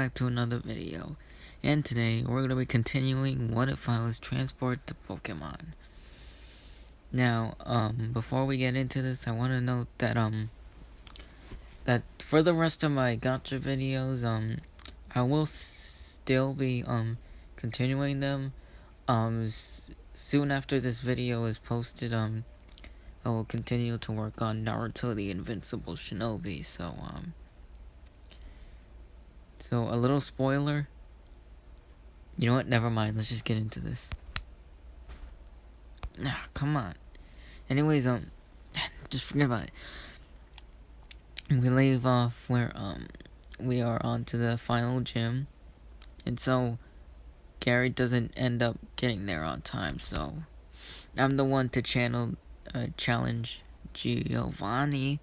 Back to another video, and today we're going to be continuing What If I Was Transported to Pokemon. Now, before we get into this, I want to note that that for the rest of my gotcha videos, I will still be continuing them. Soon after this video is posted, I will continue to work on Naruto the Invincible Shinobi. So a little spoiler. You know what? Never mind. Let's just get into this. Come on. Anyways, just forget about it. We leave off where we are on to the final gym, and so Gary doesn't end up getting there on time. So I'm the one to challenge Giovanni,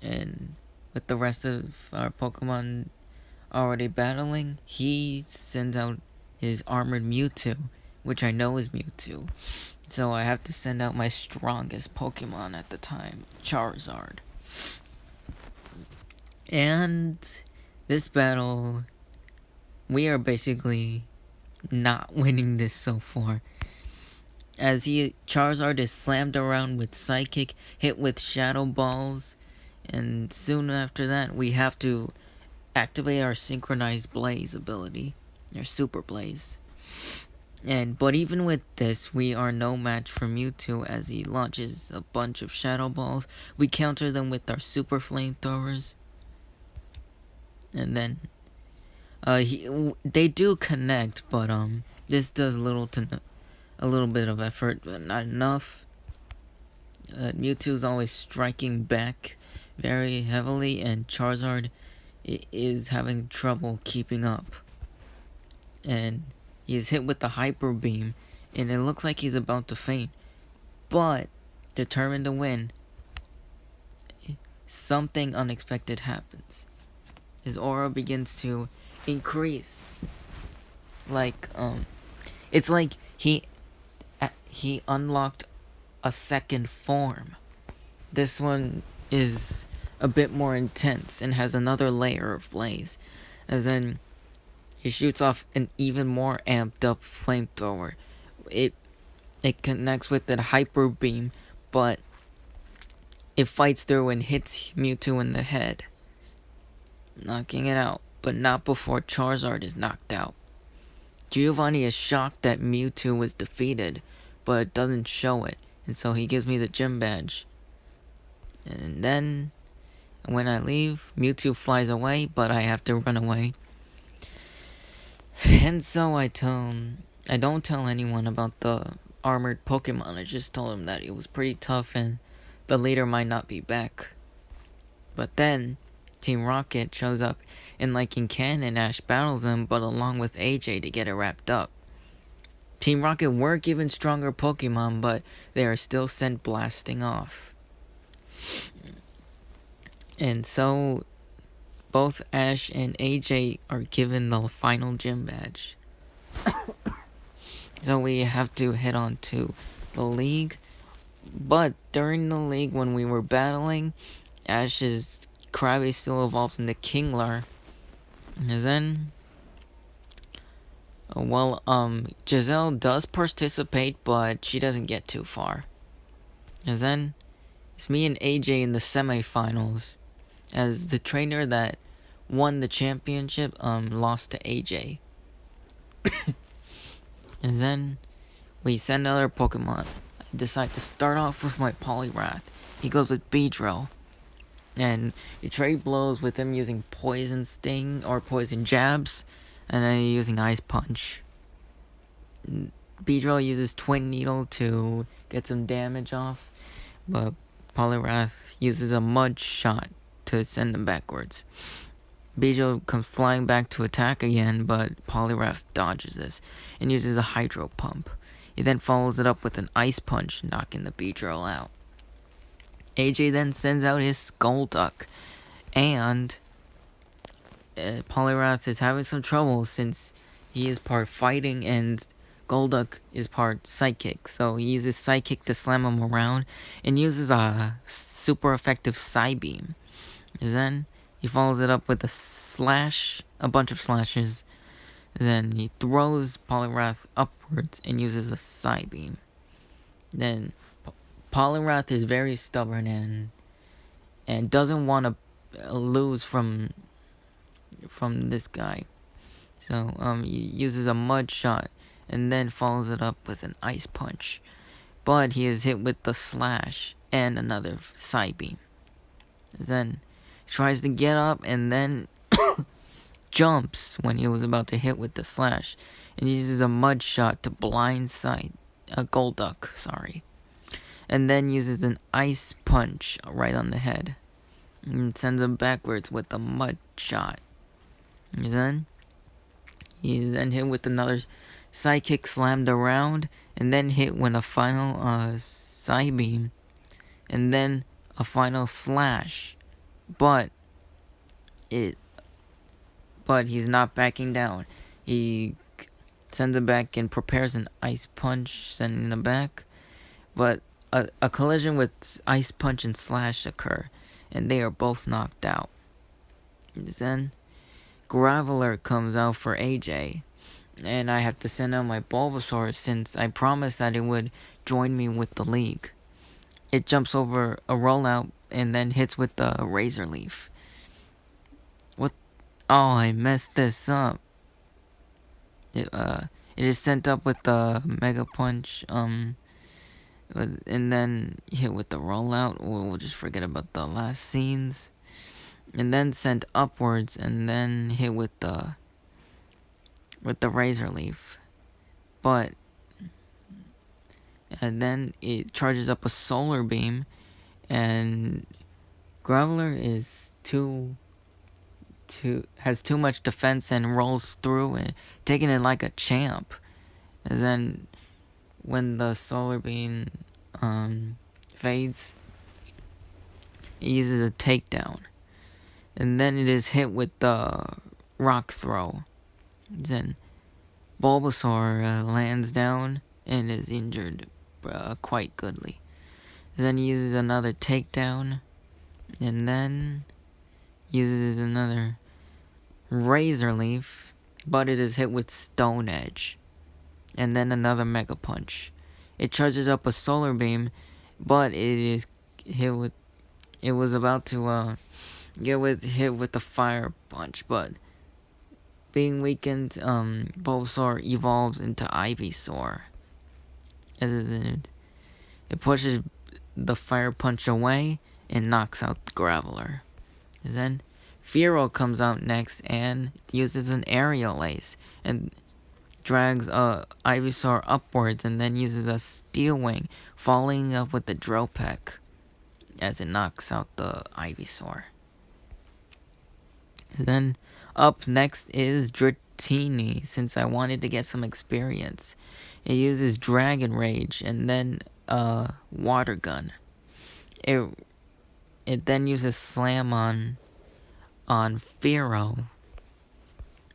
and with the rest of our Pokemon already battling, he sends out his armored Mewtwo, which I know is Mewtwo. So I have to send out my strongest Pokemon at the time, Charizard. And this battle, we are basically not winning this so far. As Charizard is slammed around with Psychic, hit with Shadow Balls, and soon after that we have to activate our Synchronized Blaze ability, our Super Blaze. But even with this, we are no match for Mewtwo as he launches a bunch of Shadow Balls. We counter them with our Super Flamethrowers. And then they do connect, but this does a little bit of effort, but not enough. Mewtwo's always striking back very heavily, and Charizard is having trouble keeping up. And he is hit with the Hyper Beam, and it looks like he's about to faint. But, determined to win, something unexpected happens. His aura begins to increase. It's like he unlocked a second form. This one is a bit more intense and has another layer of blaze. As in, he shoots off an even more amped up flamethrower. It connects with the Hyper Beam, but it fights through and hits Mewtwo in the head, knocking it out, but not before Charizard is knocked out. Giovanni is shocked that Mewtwo was defeated, but doesn't show it, and so he gives me the gym badge. And then, when I leave, Mewtwo flies away, but I have to run away. And so I don't tell anyone about the armored Pokemon. I just told him that it was pretty tough and the leader might not be back. But then, Team Rocket shows up, and like in canon, Ash battles them, but along with AJ to get it wrapped up. Team Rocket were given stronger Pokemon, but they are still sent blasting off. And so, both Ash and AJ are given the final gym badge. So we have to head on to the league. But during the league, when we were battling, Ash's Krabby still evolves into Kingler. And then, Giselle does participate, but she doesn't get too far. And then, it's me and AJ in the semifinals, as the trainer that won the championship lost to AJ. And then we send another Pokemon. I decide to start off with my Poliwrath. He goes with Beedrill. And you trade blows with him using Poison Sting or Poison Jabs, and then using Ice Punch. Beedrill uses Twin Needle to get some damage off, but Poliwrath uses a Mud Shot to send him backwards. Beedrill comes flying back to attack again, but Poliwrath dodges this and uses a Hydro Pump. He then follows it up with an Ice Punch, knocking the Beedrill out. AJ then sends out his Skulduck, and Poliwrath is having some trouble since he is part fighting and Golduck is part Psychic. So he uses Psychic to slam him around and uses a super effective Psybeam. And then He follows it up with a bunch of slashes. Then he throws Poliwrath upwards and uses a Psybeam. Then Poliwrath is very stubborn and doesn't want to lose from this guy. So he uses a Mud Shot and then follows it up with an Ice Punch. But he is hit with the Slash and another Psybeam. Then he tries to get up and then jumps when he was about to hit with the Slash and uses a Mud Shot to blindside a Golduck, and then uses an Ice Punch right on the head and sends him backwards with the Mud Shot. And he's then hit with another Psychic slammed around and then hit with a final Psybeam and then a final Slash, but he's not backing down. He sends it back and prepares an Ice Punch, sending it back. But a collision with Ice Punch and Slash occur, and they are both knocked out. Then Graveler comes out for AJ, and I have to send out my Bulbasaur since I promised that it would join me with the league. It jumps over a rollout and then hits with the Razor Leaf. What? Oh, I messed this up. It is sent up with the Mega Punch, and then hit with the rollout. We'll just forget about the last scenes. And then sent upwards, and then hit with the Razor Leaf. And then it charges up a Solar Beam, and Graveler is has too much defense and rolls through and taking it like a champ. And then when the Solar Beam fades, it uses a takedown. And then it is hit with the Rock Throw. Then Bulbasaur lands down and is injured quite goodly. Then he uses another takedown, and then uses another Razor Leaf, but it is hit with Stone Edge, and then another Mega Punch. It charges up a Solar Beam, but it is hit with. It was about to hit with the Fire Punch, but being weakened, Bulbasaur evolves into Ivysaur. And it pushes the Fire Punch away and knocks out Graveler. Then Fearow comes out next and uses an Aerial Ace and drags Ivysaur upwards and then uses a Steel Wing, following up with the Dropek as it knocks out the Ivysaur. Then up next is Dratini, since I wanted to get some experience. It uses Dragon Rage and then Water Gun. It then uses Slam on Fearow,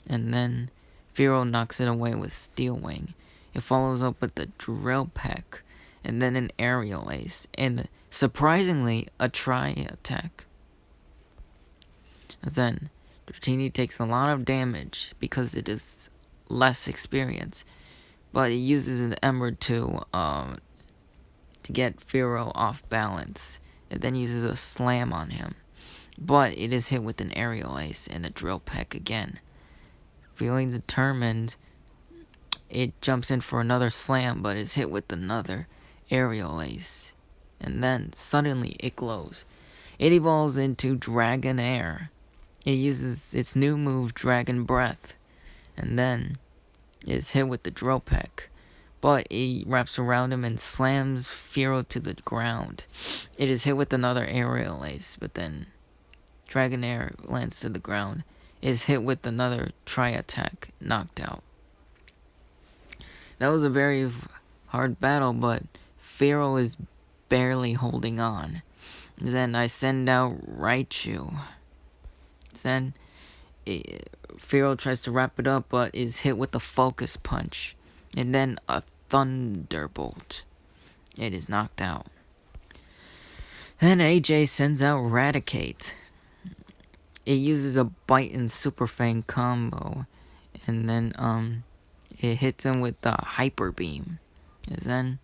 and then Fearow knocks it away with Steel Wing. It follows up with the Drill Peck, and then an Aerial Ace, and surprisingly a Tri-Attack. Then Dratini takes a lot of damage because it is less experience, but it uses an Emerald to get Fearow off balance. It then uses a Slam on him, but it is hit with an Aerial Ace and a Drill Peck again. Feeling determined, it jumps in for another Slam, but is hit with another Aerial Ace, and then suddenly it glows. It evolves into Dragonair. It uses its new move, Dragon Breath, and then is hit with the Drill Peck, but it wraps around him and slams Fearow to the ground. It is hit with another Aerial Ace, but then Dragonair lands to the ground. It is hit with another Tri-Attack, knocked out. That was a very hard battle, but Fearow is barely holding on. Then I send out Raichu. Then Fearow tries to wrap it up, but is hit with a Focus Punch, and then a Thunderbolt. It is knocked out. Then AJ sends out Raticate. it uses a bite and super fang combo, and then it hits him with the hyper beam, and then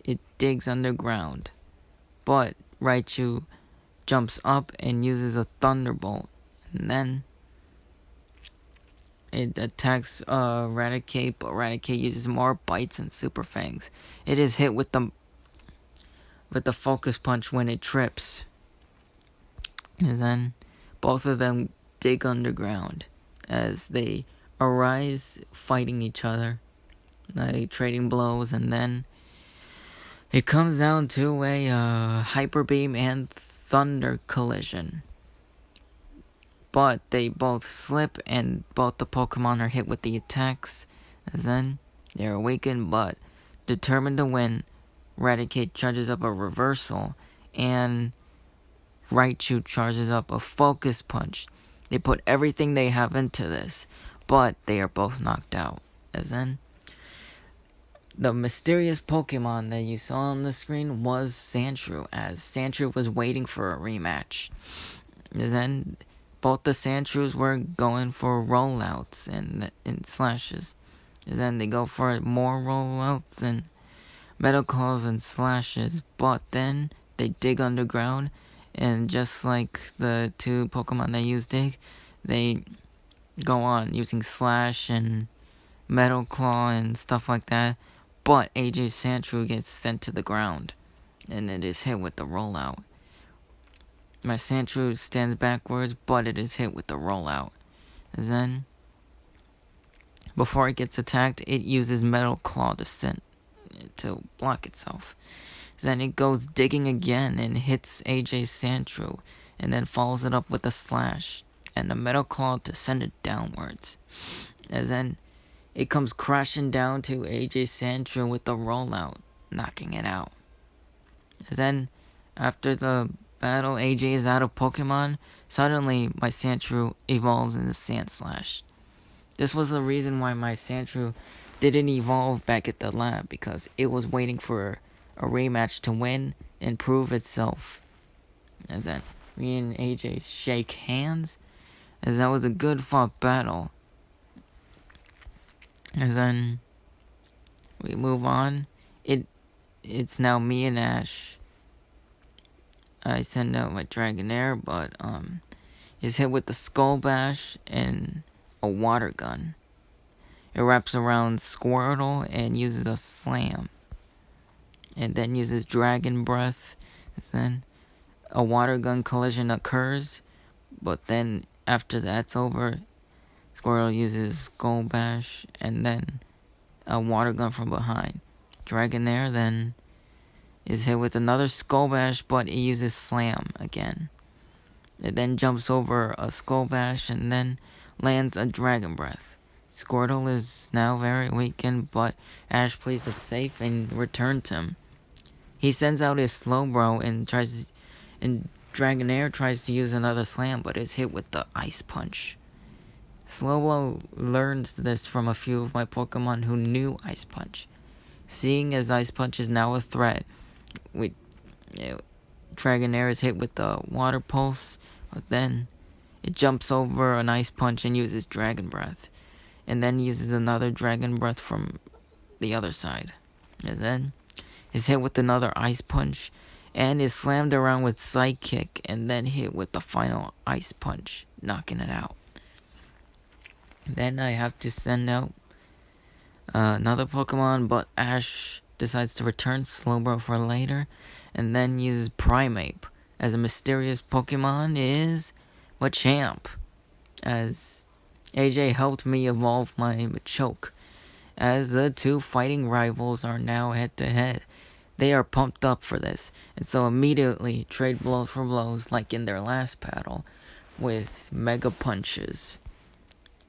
it digs underground, but Raichu jumps up and uses a thunderbolt, and then it attacks Raticate, but Raticate uses more bites and super fangs. It is hit with the focus punch when it trips, and then both of them dig underground as they arise fighting each other, like trading blows, and then it comes down to a hyper beam and thunder collision. But they both slip and both the Pokemon are hit with the attacks, and then they're awakened but determined to win. Raticate charges up a reversal and Raichu charges up a focus punch. They put everything they have into this, but they are both knocked out. As then, the mysterious Pokemon that you saw on the screen was Sandshrew, as Sandshrew was waiting for a rematch. And then, both the Sandshrews were going for rollouts and slashes. And then they go for more rollouts and Metal Claws and slashes, but then they dig underground, and just like the two Pokemon that use dig, they go on using slash and Metal Claw and stuff like that, but AJ Sandshrew gets sent to the ground, and it is hit with the rollout. My Sandshrew stands backwards, but it is hit with the rollout. And then, before it gets attacked, it uses Metal Claw to block itself. Then it goes digging again and hits AJ Sandshrew, and then follows it up with a slash and a Metal Claw to send it downwards. And then it comes crashing down to AJ Sandshrew with the rollout, knocking it out. And then after the battle, AJ is out of Pokemon. Suddenly, my Sandshrew evolves into Sandslash. This was the reason why my Sandshrew didn't evolve back at the lab, because it was waiting for a rematch to win and prove itself. As then me and AJ shake hands, as that was a good fought battle. As then we move on. It's now me and Ash. I send out my Dragonair, but is hit with the Skull Bash and a water gun. It wraps around Squirtle and uses a slam. And then uses Dragon Breath. Then a water gun collision occurs. But then after that's over, Squirtle uses Skull Bash and then a water gun from behind. Dragonair then is hit with another Skull Bash, but it uses Slam again. It then jumps over a Skull Bash and then lands a Dragon Breath. Squirtle is now very weakened, but Ash plays it safe and returns him. He sends out his Slowbro and Dragonair tries to use another slam, but is hit with the Ice Punch. Slowbro learns this from a few of my Pokemon who knew Ice Punch. Seeing as Ice Punch is now a threat, Dragonair is hit with the Water Pulse, but then it jumps over an Ice Punch and uses Dragon Breath. And then uses another Dragon Breath from the other side. And then is hit with another Ice Punch and is slammed around with Psychic and then hit with the final Ice Punch, knocking it out. Then I have to send out another Pokemon, but Ash decides to return Slowbro for later and then uses Primeape as a mysterious Pokemon is Machamp, as AJ helped me evolve my Machoke, as the two fighting rivals are now head to head. They are pumped up for this, and so immediately trade blows for blows like in their last battle with Mega Punches.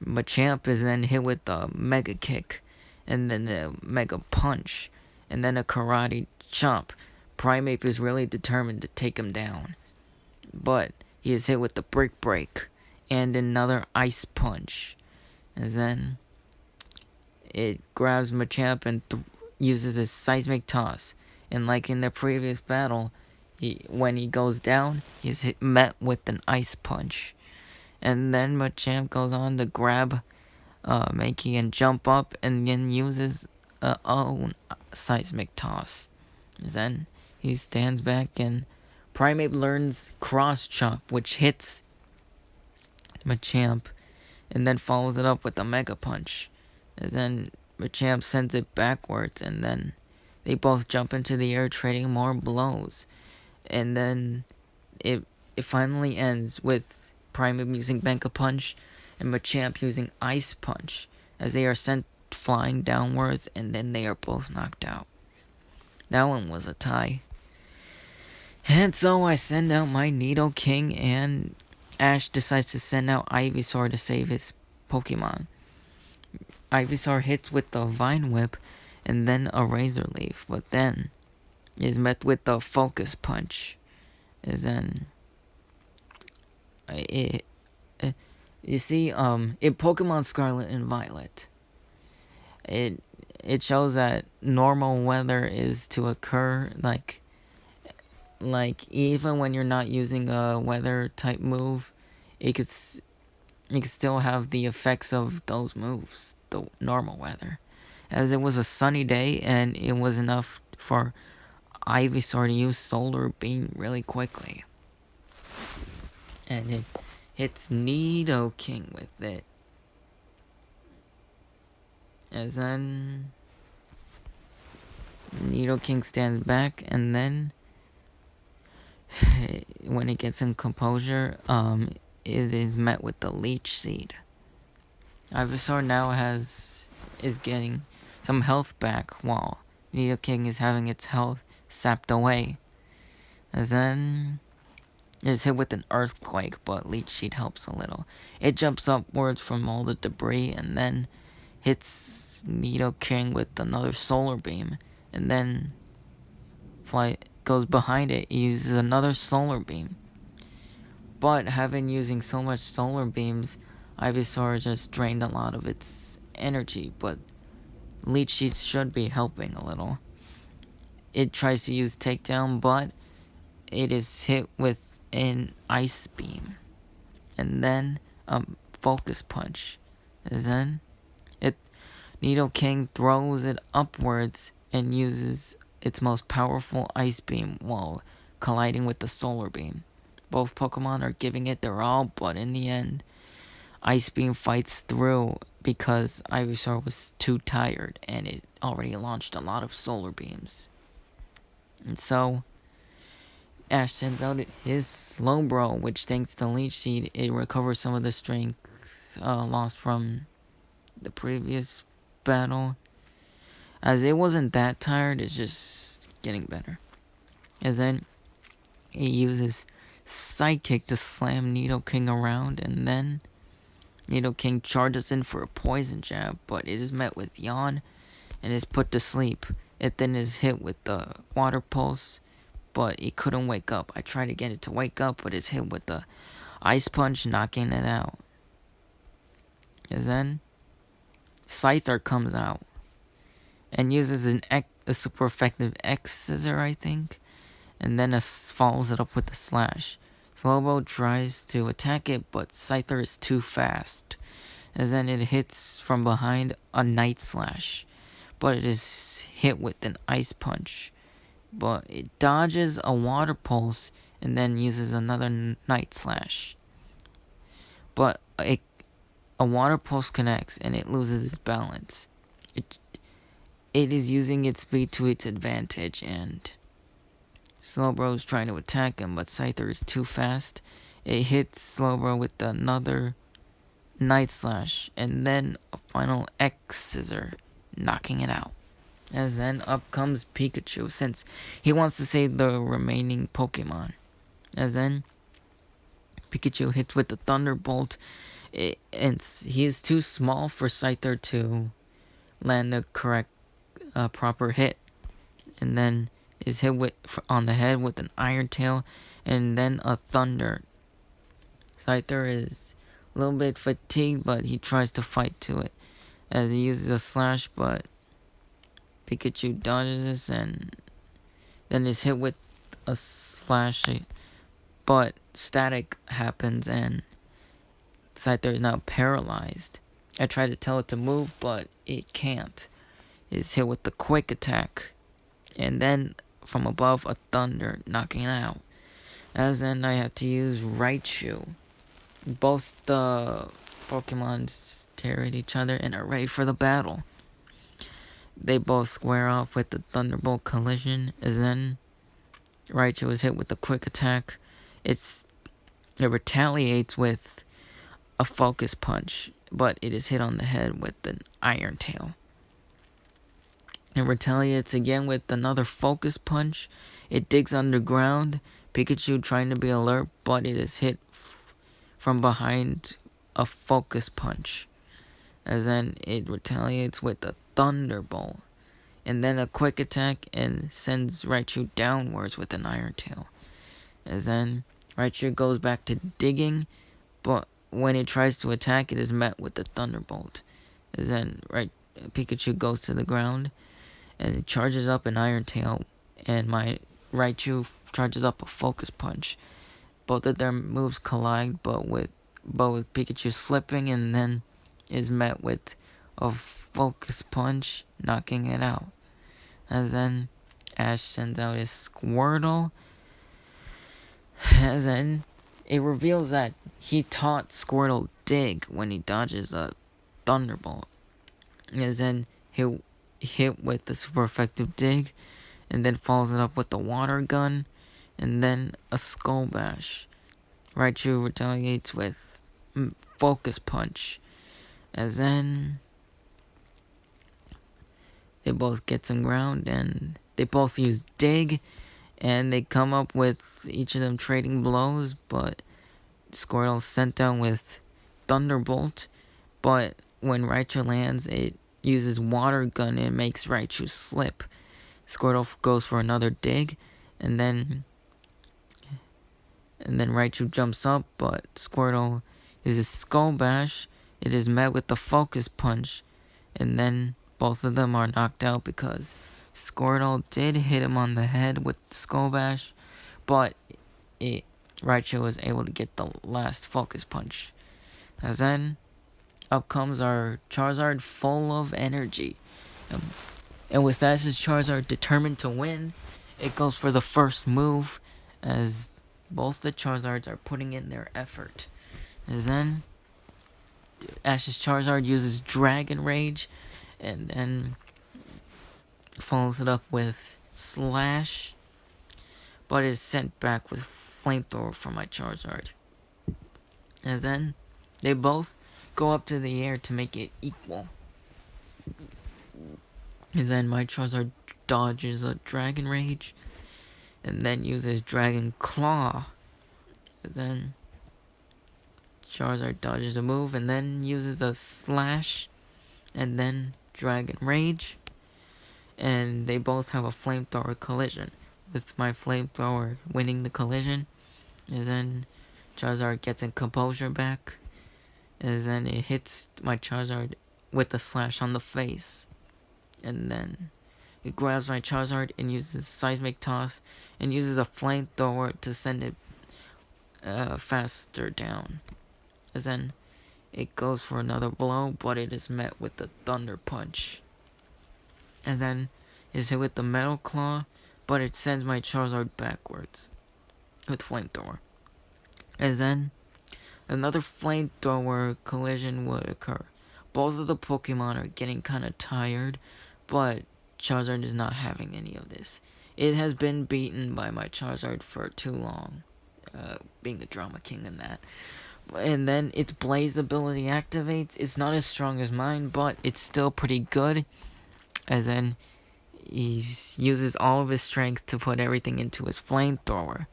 Machamp is then hit with a Mega Kick, and then a Mega Punch, and then a Karate Chop. Primeape is really determined to take him down, but he is hit with the Brick Break and another Ice Punch. And then it grabs Machamp and uses his Seismic Toss. And like in the previous battle, when he goes down, he's met with an Ice Punch. And then Machamp goes on to grab Mankey and jump up, and then uses a own seismic toss. Then he stands back, and Primeape learns Cross Chop, which hits Machamp, and then follows it up with a Mega Punch. And then Machamp sends it backwards, and then they both jump into the air, trading more blows. And then it finally ends with Primeape using Mega Punch and Machamp using Ice Punch, as they are sent flying downwards, and then they are both knocked out. That one was a tie. And so I send out my Nidoking, and Ash decides to send out Ivysaur to save his Pokemon. Ivysaur hits with the Vine Whip and then a Razor Leaf, but then is met with the Focus Punch. Is then you see, in Pokemon Scarlet and Violet, it shows that normal weather is to occur, like even when you're not using a weather type move, it could still have the effects of those moves, the normal weather. As it was a sunny day, and it was enough for Ivysaur to use Solar Beam really quickly. And it hits Nidoking with it. As then Nidoking stands back, and then when it gets in composure, it is met with the Leech Seed. Ivysaur now is getting some health back, while Nidoking is having its health sapped away. And then it's hit with an Earthquake, but Leech Seed helps a little. It jumps upwards from all the debris, and then hits Nidoking with another Solar Beam, and then goes behind it, uses another Solar Beam. But using so much Solar Beams, Ivysaur just drained a lot of its energy, but Leech Seed should be helping a little. It tries to use Takedown, but it is hit with an Ice Beam, and then Focus Punch. And then Nidoking throws it upwards and uses its most powerful Ice Beam while colliding with the Solar Beam. Both Pokemon are giving it their all, but in the end, Ice Beam fights through because Ivysaur was too tired, and it already launched a lot of Solar Beams. And so Ash sends out his Slowbro, which, thanks to Leech Seed, it recovers some of the strength lost from the previous battle. As it wasn't that tired, it's just getting better. And then it uses Psychic to slam Nidoking around, and then Nidoking charges in for a Poison Jab, but it is met with Yawn and is put to sleep. It then is hit with the Water Pulse, but it couldn't wake up. I tried to get it to wake up, but it's hit with the Ice Punch, knocking it out. And then Scyther comes out and uses a super effective X Scissor, I think, and then follows it up with a Slash. Slowbro tries to attack it, but Scyther is too fast, and then it hits from behind a Night Slash, but it is hit with an Ice Punch. But it dodges a Water Pulse and then uses another Night Slash. But a Water Pulse connects and it loses its balance. It is using its speed to its advantage, and Slowbro is trying to attack him, but Scyther is too fast. It hits Slowbro with another Night Slash and then a final X Scissor, knocking it out. As then up comes Pikachu, since he wants to save the remaining Pokemon. As then Pikachu hits with the Thunderbolt, and he is too small for Scyther to land the correct proper hit, and then is hit on the head with an Iron Tail and then a Thunder. Scyther is a little bit fatigued, but he tries to fight to it as he uses a Slash, but Pikachu dodges and then is hit with a Slash, but static happens and Scyther is now paralyzed. I try to tell it to move, but it can't. It's hit with the quick attack. And then, from above, a thunder, knocking it out. As then, I have to use Raichu. Both the Pokemon stare at each other and are ready for the battle. They both square off with the Thunderbolt collision. As then, Raichu is hit with the quick attack. It retaliates with a focus punch, but it is hit on the head with an Iron Tail. It retaliates again with another focus punch. It digs underground. Pikachu trying to be alert, but it is hit from behind a focus punch. As then it retaliates with a Thunderbolt. And then a quick attack and sends Raichu downwards with an Iron Tail. As then Raichu goes back to digging, but when it tries to attack, it is met with the Thunderbolt. As then Pikachu goes to the ground and it charges up an Iron Tail, and my Raichu charges up a Focus Punch. Both of their moves collide, but with Pikachu slipping, and then is met with a Focus Punch, knocking it out. As then Ash sends out his Squirtle. As then it reveals that he taught Squirtle dig when he dodges a Thunderbolt. As then he hit with the super effective dig, and then follows it up with the water gun, and then a Skull Bash. Raichu retaliates with Focus Punch. As then they both get some ground, and they both use dig, and they come up with each of them trading blows, but Squirtle sent down with Thunderbolt, but when Raichu lands, it uses Water Gun and makes Raichu slip. Squirtle goes for another dig, and then Raichu jumps up, but Squirtle uses Skull Bash. It is met with the Focus Punch, and then both of them are knocked out because Squirtle did hit him on the head with Skull Bash, but Raichu was able to get the last Focus Punch. As then, up comes our Charizard full of energy. And with Ash's Charizard determined to win, it goes for the first move, as both the Charizards are putting in their effort. As then, Ash's Charizard uses Dragon Rage, and then follows it up with Slash, but is sent back with Flamethrower for my Charizard. And then, they both go up to the air to make it equal. And then my Charizard dodges a Dragon Rage, and then uses Dragon Claw. And then Charizard dodges a move, and then uses a Slash, and then Dragon Rage. And they both have a Flamethrower collision, with my Flamethrower winning the collision. And then Charizard gets in Composure back, and then it hits my Charizard with a Slash on the face. And then it grabs my Charizard and uses Seismic Toss, and uses a Flamethrower to send it faster down. And then it goes for another blow, but it is met with the Thunder Punch. And then is hit with the Metal Claw, but it sends my Charizard backwards with Flamethrower. And then another Flamethrower collision would occur. Both of the Pokemon are getting kind of tired, but Charizard is not having any of this. It has been beaten by my Charizard for too long, being the Drama King in that. And then its Blaze ability activates. It's not as strong as mine, but it's still pretty good. As then he uses all of his strength to put everything into his Flamethrower.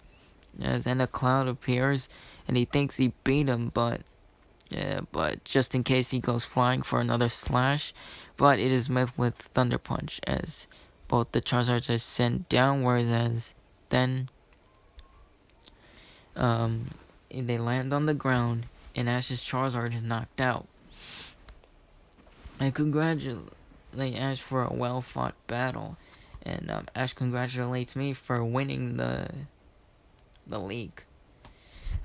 As then a cloud appears, and he thinks he beat him, but just in case, he goes flying for another Slash, but it is met with Thunder Punch, as both the Charizards are sent downwards, as then they land on the ground, and Ash's Charizard is knocked out. I congratulate Ash for a well-fought battle, and Ash congratulates me for winning the league.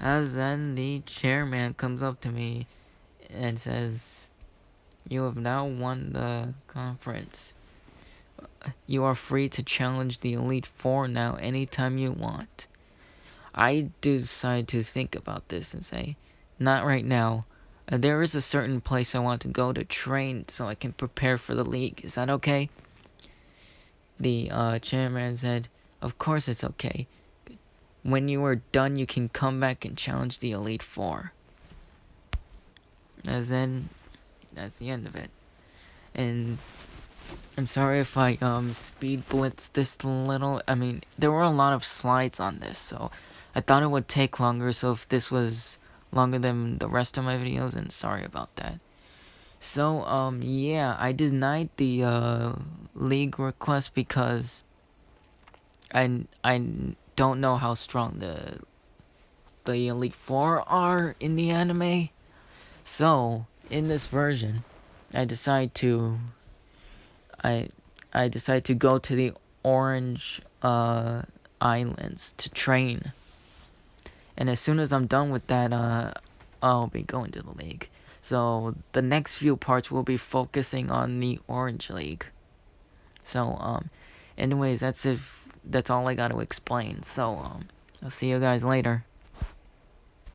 As then the chairman comes up to me and says, "You have now won the conference. You are free to challenge the Elite Four now anytime you want." I decide to think about this and say, "Not right now. There is a certain place I want to go to train so I can prepare for the league. Is that okay?" The chairman said, "Of course it's okay. When you are done, you can come back and challenge the Elite Four." As then, that's the end of it. And I'm sorry if I speed blitzed this a little. I mean, there were a lot of slides on this, so I thought it would take longer. So if this was longer than the rest of my videos, then sorry about that. So yeah, I denied the league request because I don't know how strong the Elite Four are in the anime. So in this version, I decide to I decide to go to the Orange Islands to train. And as soon as I'm done with that, I'll be going to the league. So the next few parts will be focusing on the Orange League. So anyways, that's all I got to explain. So I'll see you guys later.